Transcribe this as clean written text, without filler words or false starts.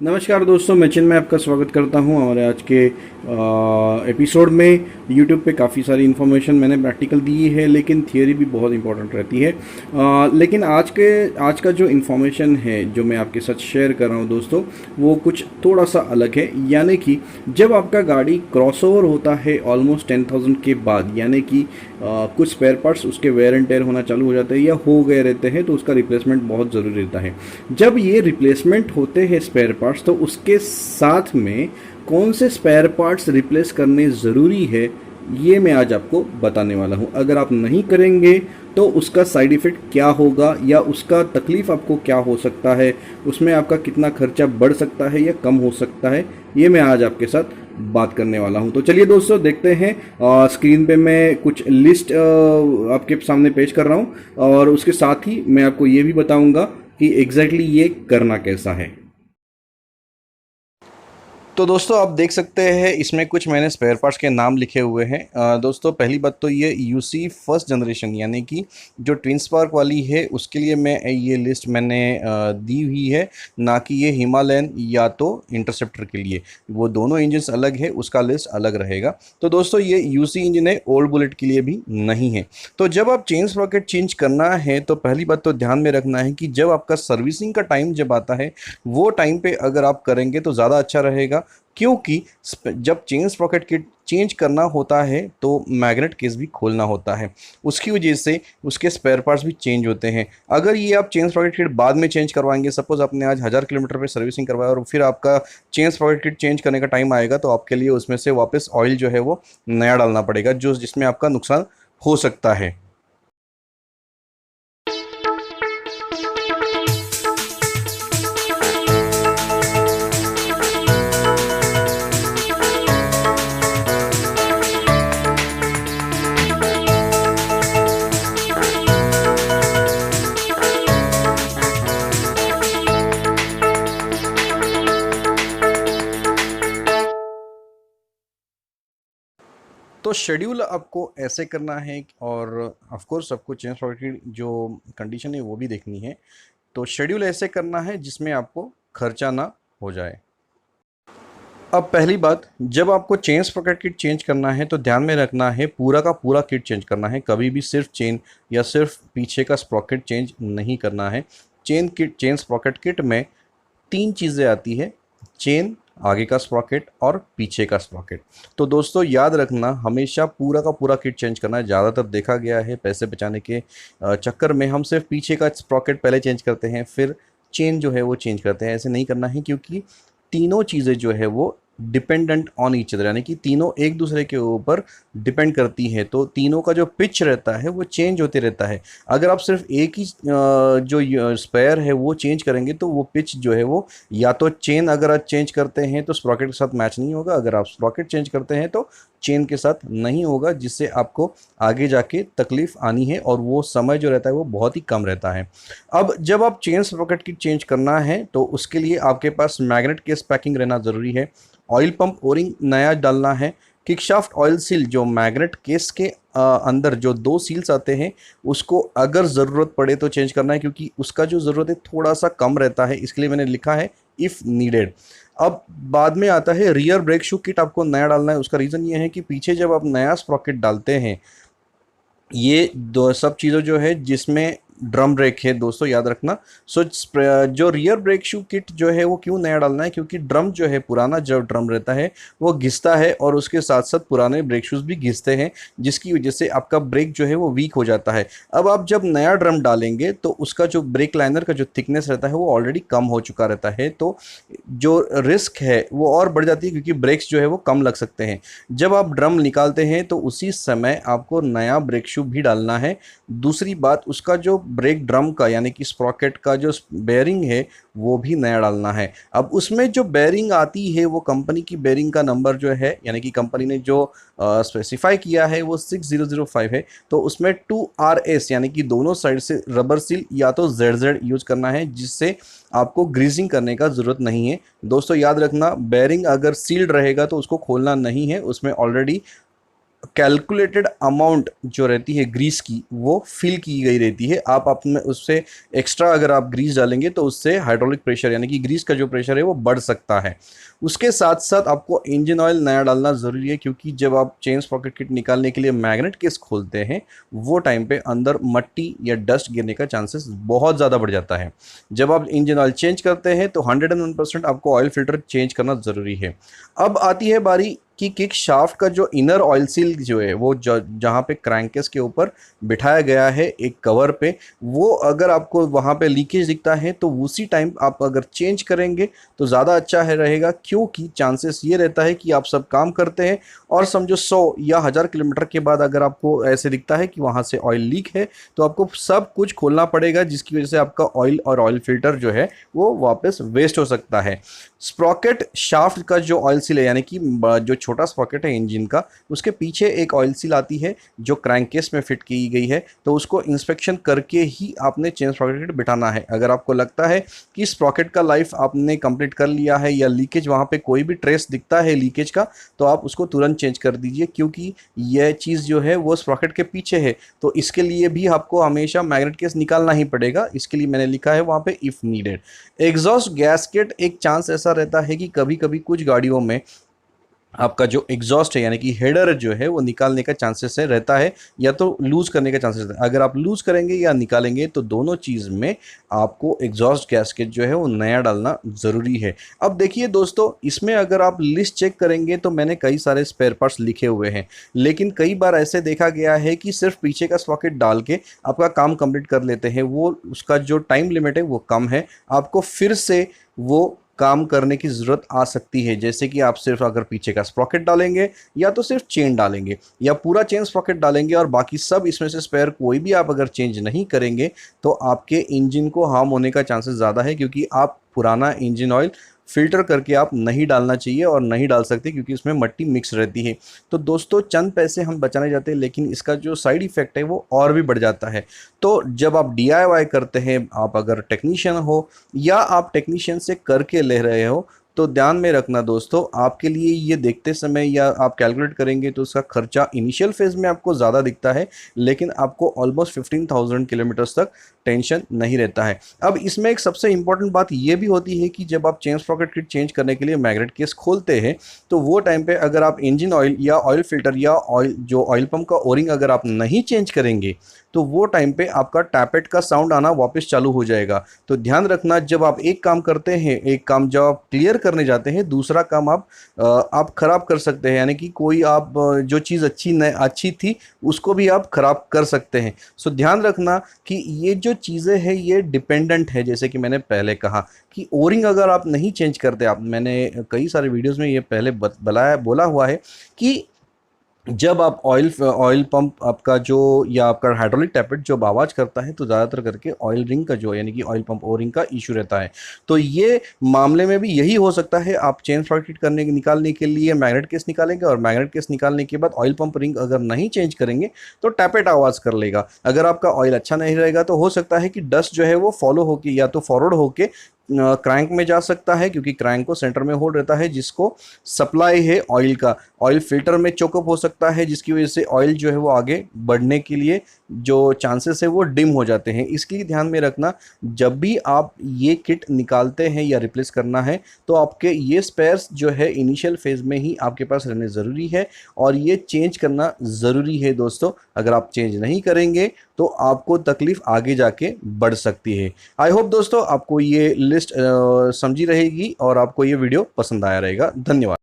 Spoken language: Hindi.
नमस्कार दोस्तों, मैं चिन्मय आपका स्वागत करता हूं। हमारे आज के एपिसोड में YouTube पे काफ़ी सारी इन्फॉर्मेशन मैंने प्रैक्टिकल दी है, लेकिन थियोरी भी बहुत इंपॉर्टेंट रहती है। लेकिन आज का जो इन्फॉर्मेशन है जो मैं आपके साथ शेयर कर रहा हूं दोस्तों, वो कुछ थोड़ा सा अलग है। यानी कि जब आपका गाड़ी क्रॉसओवर होता है ऑलमोस्ट 10,000 के बाद, यानी कि कुछ स्पेयर पार्ट्स उसके वेयर एंड टेयर होना चालू हो जाते हैं या हो गए रहते हैं, तो उसका रिप्लेसमेंट बहुत ज़रूरी रहता है। जब ये रिप्लेसमेंट होते हैं स्पेयर पार्ट्स, तो उसके साथ में कौन से स्पेयर पार्ट्स रिप्लेस करने ज़रूरी है, ये मैं आज आपको बताने वाला हूँ। अगर आप नहीं करेंगे तो उसका साइड इफ़ेक्ट क्या होगा या उसका तकलीफ़ आपको क्या हो सकता है, उसमें आपका कितना खर्चा बढ़ सकता है या कम हो सकता है, ये मैं आज आपके साथ बात करने वाला हूं। तो चलिए दोस्तों, देखते हैं। स्क्रीन पे मैं कुछ लिस्ट आपके सामने पेश कर रहा हूं और उसके साथ ही मैं आपको ये भी बताऊंगा कि एग्जैक्टली ये करना कैसा है। तो दोस्तों, आप देख सकते हैं इसमें कुछ मैंने स्पेयर पार्ट्स के नाम लिखे हुए हैं। दोस्तों, पहली बात तो ये यूसी फर्स्ट जनरेशन यानी कि जो ट्विन स्पार्क वाली है उसके लिए मैं ये लिस्ट मैंने दी हुई है, ना कि ये हिमालयन या तो इंटरसेप्टर के लिए। वो दोनों इंजन्स अलग है, उसका लिस्ट अलग रहेगा। तो दोस्तों, ये यूसी इंजन है, ओल्ड बुलेट के लिए भी नहीं है। तो जब आप चेन स्प्रॉकेट चेंज करना है तो पहली बात तो ध्यान में रखना है कि जब आपका सर्विसिंग का टाइम जब आता है, वो टाइम पे अगर आप करेंगे तो ज़्यादा अच्छा रहेगा, क्योंकि जब चेन स्प्रॉकेट किट चेंज करना होता है तो मैग्नेट केस भी खोलना होता है। उसकी वजह से उसके स्पेयर पार्ट्स भी चेंज होते हैं। अगर ये आप चेन स्प्रॉकेट किट बाद में चेंज करवाएंगे, सपोज आपने आज 1000 किलोमीटर पे सर्विसिंग करवाया और फिर आपका चेन स्प्रॉकेट किट चेंज करने का टाइम आएगा, तो आपके लिए उसमें से वापस ऑयल जो है वो नया डालना पड़ेगा, जिसमें आपका नुकसान हो सकता है। तो शेड्यूल आपको ऐसे करना है और ऑफ कोर्स आपको चेन स्प्रॉकेट की जो कंडीशन है वो भी देखनी है। तो शेड्यूल ऐसे करना है जिसमें आपको खर्चा ना हो जाए। अब पहली बात, जब आपको चेन स्प्रॉकेट किट चेंज करना है तो ध्यान में रखना है पूरा का पूरा किट चेंज करना है, कभी भी सिर्फ चेन या सिर्फ पीछे का स्प्रॉकेट चेंज नहीं करना है। चेन स्प्रॉकेट किट में तीन चीज़ें आती है: चेन, आगे का स्प्रॉकेट और पीछे का स्प्रॉकेट। तो दोस्तों, याद रखना, हमेशा पूरा का पूरा किट चेंज करना है। ज़्यादातर देखा गया है पैसे बचाने के चक्कर में हम सिर्फ पीछे का स्प्रॉकेट पहले चेंज करते हैं, फिर चेन जो है वो चेंज करते हैं। ऐसे नहीं करना है, क्योंकि तीनों चीज़ें जो है वो डिपेंडेंट ऑन ईच अदर, यानी कि तीनों एक दूसरे के ऊपर डिपेंड करती है। तो तीनों का जो पिच रहता है वो चेंज होते रहता है। अगर आप सिर्फ एक ही जो स्पेयर है वो चेंज करेंगे तो वो पिच जो है वो, या तो चेन अगर आप चेंज करते हैं तो स्प्रॉकेट के साथ मैच नहीं होगा, अगर आप स्प्रॉकेट चेंज करते हैं तो चेन के साथ नहीं होगा, जिससे आपको आगे जाके तकलीफ आनी है और वो समय जो रहता है वो बहुत ही कम रहता है। अब जब आप चेन स्प्रॉकेट की चेंज करना है तो उसके लिए आपके पास मैग्नेट केस पैकिंग रहना ज़रूरी है। ऑयल पंप ओरिंग नया डालना है। किकशाफ्ट ऑयल सील, जो मैग्नेट केस के अंदर जो दो सील्स आते हैं, उसको अगर ज़रूरत पड़े तो चेंज करना है, क्योंकि उसका जो ज़रूरत है थोड़ा सा कम रहता है, इसके लिए मैंने लिखा है इफ़ नीडेड। अब बाद में आता है रियर ब्रेक शू किट, आपको नया डालना है। उसका रीज़न ये है कि पीछे जब आप नया स्प्रॉकेट डालते हैं, ये दो सब चीज़ें जो है जिसमें ड्रम ब्रेक है दोस्तों, याद रखना। जो रियर ब्रेक शू किट जो है वो क्यों नया डालना है, क्योंकि ड्रम जो है, पुराना जो ड्रम रहता है वो घिसता है और उसके साथ साथ पुराने ब्रेक शूज़ भी घिसते हैं, जिसकी वजह से आपका ब्रेक जो है वो वीक हो जाता है। अब आप जब नया ड्रम डालेंगे तो उसका जो ब्रेक लाइनर का जो थिकनेस रहता है वो ऑलरेडी कम हो चुका रहता है, तो जो रिस्क है वो और बढ़ जाती है, क्योंकि ब्रेक्स जो है वो कम लग सकते हैं। जब आप ड्रम निकालते हैं तो उसी समय आपको नया ब्रेक शू भी डालना है। दूसरी बात, उसका जो ब्रेक ड्रम का यानी कि स्प्रॉकेट का जो बेयरिंग है वो भी नया डालना है। अब उसमें जो बेयरिंग आती है वो कंपनी की बेयरिंग का नंबर जो है, यानी कि कंपनी ने जो स्पेसिफाई किया है वो 6005 है। तो उसमें 2RS यानी कि दोनों साइड से रबर सील या तो ZZ यूज करना है, जिससे आपको ग्रीजिंग करने का ज़रूरत नहीं है। दोस्तों, याद रखना, बेयरिंग अगर सील्ड रहेगा तो उसको खोलना नहीं है, उसमें ऑलरेडी कैलकुलेटेड अमाउंट जो रहती है ग्रीस की वो फिल की गई रहती है। आप अपने उससे एक्स्ट्रा अगर आप ग्रीस डालेंगे तो उससे हाइड्रोलिक प्रेशर यानी कि ग्रीस का जो प्रेशर है वो बढ़ सकता है। उसके साथ साथ आपको इंजन ऑयल नया डालना ज़रूरी है, क्योंकि जब आप चेन स्प्रॉकेट किट निकालने के लिए मैग्नेट केस खोलते हैं वो टाइम पे अंदर मट्टी या डस्ट गिरने का चांसेस बहुत ज़्यादा बढ़ जाता है। जब आप इंजन ऑयल चेंज करते हैं तो 101% आपको ऑयल फिल्टर चेंज करना ज़रूरी है। अब आती है बारी कि किक शाफ्ट का जो इनर ऑयल सील जो है वो जहाँ पे क्रैंकेस के ऊपर बिठाया गया है एक कवर पे, वो अगर आपको वहाँ पे लीकेज दिखता है तो उसी टाइम आप अगर चेंज करेंगे तो ज़्यादा अच्छा है रहेगा, क्योंकि चांसेस ये रहता है कि आप सब काम करते हैं और समझो 100 या 1000 किलोमीटर के बाद अगर आपको ऐसे दिखता है कि वहाँ से ऑयल लीक है तो आपको सब कुछ खोलना पड़ेगा, जिसकी वजह से आपका ऑयल और ऑयल फिल्टर जो है वो वापस वेस्ट हो सकता है। स्प्रॉकेट शाफ्ट का जो ऑयल सील है यानी कि जो छोटा स्प्रॉकेट है इंजन का, उसके पीछे एक ऑयल सील आती है जो क्रैंकेस में फिट की गई है, तो उसको इंस्पेक्शन करके ही आपने चेन स्प्रॉकेट बिठाना है। अगर आपको लगता है कि स्प्रॉकेट का लाइफ आपने कंप्लीट कर लिया है या लीकेज वहाँ पे कोई भी ट्रेस दिखता है लीकेज का, तो आप उसको तुरंत चेंज कर दीजिए, क्योंकि यह चीज़ जो है वो स्प्रॉकेट के पीछे है। तो इसके लिए भी आपको हमेशा मैग्नेट केस निकालना ही पड़ेगा, इसके लिए मैंने लिखा है वहाँ पे इफ़ नीडेड। एग्जॉस्ट गैस्केट, एक चांस ऐसा रहता है कि कभी कभी कुछ गाड़ियों में आपका जो एग्जॉस्ट है यानी कि हेडर जो है वो निकालने का चांसेस है रहता है, या तो लूज करने का चांसेस है। अगर आप लूज करेंगे या निकालेंगे तो दोनों चीज़ में आपको एग्जॉस्ट गैस्केट जो है वो नया डालना ज़रूरी है। अब देखिए दोस्तों, इसमें अगर आप लिस्ट चेक करेंगे तो मैंने कई सारे स्पेयर पार्ट्स लिखे हुए हैं, लेकिन कई बार ऐसे देखा गया है कि सिर्फ पीछे का सॉकेट डाल के आपका काम कंप्लीट कर लेते हैं, वो उसका जो टाइम लिमिट है वो कम है, आपको फिर से वो काम करने की ज़रूरत आ सकती है। जैसे कि आप सिर्फ अगर पीछे का स्प्रॉकेट डालेंगे या तो सिर्फ चेन डालेंगे या पूरा चेन स्प्रॉकेट डालेंगे और बाकी सब इसमें से स्पेयर कोई भी आप अगर चेंज नहीं करेंगे तो आपके इंजन को हार्म होने का चांसेस ज़्यादा है, क्योंकि आप पुराना इंजन ऑयल फ़िल्टर करके आप नहीं डालना चाहिए और नहीं डाल सकते, क्योंकि उसमें मिट्टी मिक्स रहती है। तो दोस्तों, चंद पैसे हम बचाने जाते हैं लेकिन इसका जो साइड इफ़ेक्ट है वो और भी बढ़ जाता है। तो जब आप DIY करते हैं, आप अगर टेक्नीशियन हो या आप टेक्नीशियन से करके ले रहे हो, तो ध्यान में रखना दोस्तों, आपके लिए ये देखते समय या आप कैलकुलेट करेंगे तो उसका खर्चा इनिशियल फेज़ में आपको ज़्यादा दिखता है, लेकिन आपको ऑलमोस्ट 15,000 किलोमीटर्स तक टेंशन नहीं रहता है। अब इसमें एक सबसे इंपॉर्टेंट बात ये भी होती है कि जब आप चेन स्प्रॉकेट किट चेंज करने के लिए मैग्नेट केस खोलते हैं तो वो टाइम पे अगर आप इंजन ऑयल या ऑयल फिल्टर या ऑयल पंप का ओरिंग अगर आप नहीं चेंज करेंगे तो वो टाइम पे आपका टैपेट का साउंड आना वापस चालू हो जाएगा। तो ध्यान रखना, जब आप एक काम करते हैं, एक काम जब आप क्लियर करने जाते हैं, दूसरा काम आप खराब कर सकते हैं, यानी कि कोई आप जो चीज़ अच्छी थी उसको भी आप खराब कर सकते हैं। सो ध्यान रखना कि ये जो चीज़ें हैं ये डिपेंडेंट है, जैसे कि मैंने पहले कहा कि ओरिंग अगर आप नहीं चेंज करते, आप मैंने कई सारे वीडियोज़ में ये पहले बोला हुआ है कि जब आप ऑयल पंप आपका जो या आपका हाइड्रोलिक टैपेट जब आवाज़ करता है तो ज़्यादातर करके ऑयल रिंग का जो यानी कि ऑयल पंप ओ रिंग का इशू रहता है। तो ये मामले में भी यही हो सकता है, आप चेन स्प्रॉकेट निकालने के लिए मैग्नेट केस निकालेंगे और मैग्नेट केस निकालने के बाद ऑयल पंप रिंग अगर नहीं चेंज करेंगे तो टैपेट आवाज़ कर लेगा। अगर आपका ऑयल अच्छा नहीं रहेगा तो हो सकता है कि डस्ट जो है वो फॉलो होके या तो फॉरवर्ड होके क्रैंक में जा सकता है, क्योंकि क्रैंक को सेंटर में होल्ड रहता है जिसको सप्लाई है ऑयल का। ऑयल फिल्टर में चोकअप हो सकता है जिसकी वजह से ऑयल जो है वो आगे बढ़ने के लिए जो चांसेस है वो डिम हो जाते हैं। इसके लिए ध्यान में रखना, जब भी आप ये किट निकालते हैं या रिप्लेस करना है तो आपके ये स्पेयर्स जो है इनिशियल फेज़ में ही आपके पास रहने ज़रूरी है और ये चेंज करना ज़रूरी है दोस्तों। अगर आप चेंज नहीं करेंगे तो आपको तकलीफ़ आगे जाके बढ़ सकती है। आई होप दोस्तों आपको ये लिस्ट समझी रहेगी और आपको ये वीडियो पसंद आया रहेगा। धन्यवाद।